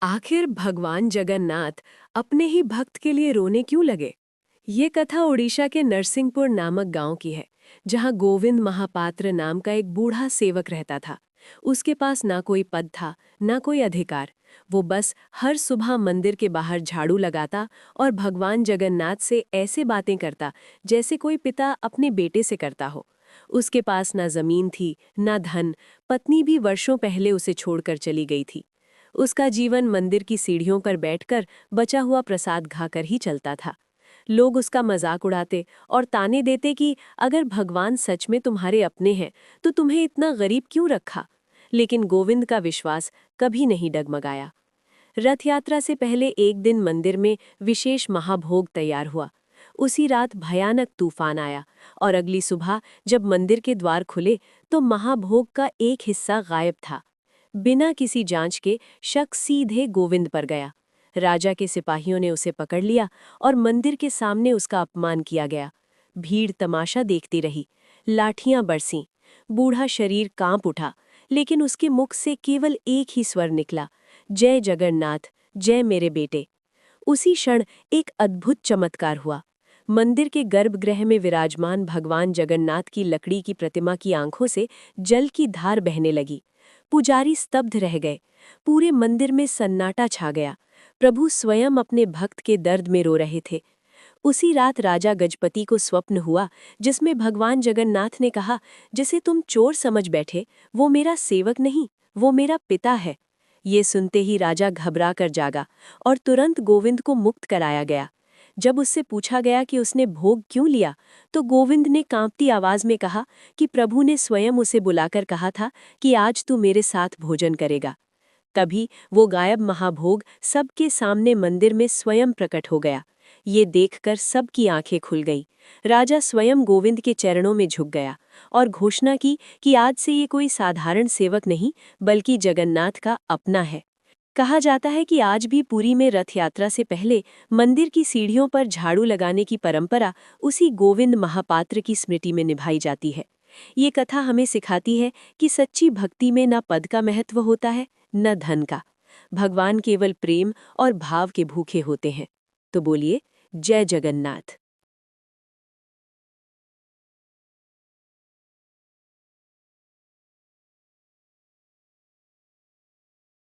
आखिर भगवान जगन्नाथ अपने ही भक्त के लिए रोने क्यों लगे? ये कथा ओडिशा के नरसिंहपुर नामक गांव की है, जहां गोविंद महापात्र नाम का एक बूढ़ा सेवक रहता था। उसके पास ना कोई पद था, ना कोई अधिकार। वो बस हर सुबह मंदिर के बाहर झाड़ू लगाता और भगवान जगन्नाथ से ऐसे बातें करता जैसे कोई पिता अपने बेटे से करता हो। उसके पास ना जमीन थी, ना धन। पत्नी भी वर्षों पहले उसे छोड़कर चली गई थी। उसका जीवन मंदिर की सीढ़ियों पर बैठकर बचा हुआ प्रसाद खाकर ही चलता था। लोग उसका मजाक उड़ाते और ताने देते कि अगर भगवान सच में तुम्हारे अपने हैं तो तुम्हें इतना गरीब क्यों रखा। लेकिन गोविंद का विश्वास कभी नहीं डगमगाया। रथ यात्रा से पहले एक दिन मंदिर में विशेष महाभोग तैयार हुआ। उसी रात भयानक तूफान आया और अगली सुबह जब मंदिर के द्वार खुले तो महाभोग का एक हिस्सा गायब था। बिना किसी जांच के शक सीधे गोविंद पर गया। राजा के सिपाहियों ने उसे पकड़ लिया और मंदिर के सामने उसका अपमान किया गया। भीड़ तमाशा देखती रही। लाठियां बरसीं। बूढ़ा शरीर कांप उठा, लेकिन उसके मुख से केवल एक ही स्वर निकला, जय जगन्नाथ, जय मेरे बेटे। उसी क्षण एक अद्भुत चमत्कार हुआ। मंदिर के गर्भगृह में विराजमान भगवान जगन्नाथ की लकड़ी की प्रतिमा की आंखों से जल की धार बहने लगी। पुजारी स्तब्ध रह गए। पूरे मंदिर में सन्नाटा छा गया। प्रभु स्वयं अपने भक्त के दर्द में रो रहे थे। उसी रात राजा गजपति को स्वप्न हुआ, जिसमें भगवान जगन्नाथ ने कहा, जिसे तुम चोर समझ बैठे वो मेरा सेवक नहीं, वो मेरा पिता है। ये सुनते ही राजा घबरा कर जागा और तुरंत गोविंद को मुक्त कराया गया। जब उससे पूछा गया कि उसने भोग क्यों लिया, तो गोविंद ने कांपती आवाज में कहा कि प्रभु ने स्वयं उसे बुलाकर कहा था कि आज तू मेरे साथ भोजन करेगा। तभी वो गायब महाभोग सबके सामने मंदिर में स्वयं प्रकट हो गया। ये देखकर सबकी आंखें खुल गईं। राजा स्वयं गोविंद के चरणों में झुक गया और घोषणा की कि आज से ये कोई साधारण सेवक नहीं, बल्कि जगन्नाथ का अपना है। कहा जाता है कि आज भी पुरी में रथ यात्रा से पहले मंदिर की सीढ़ियों पर झाड़ू लगाने की परंपरा उसी गोविंद महापात्र की स्मृति में निभाई जाती है। ये कथा हमें सिखाती है कि सच्ची भक्ति में न पद का महत्व होता है, न धन का। भगवान केवल प्रेम और भाव के भूखे होते हैं। तो बोलिए, जय जगन्नाथ।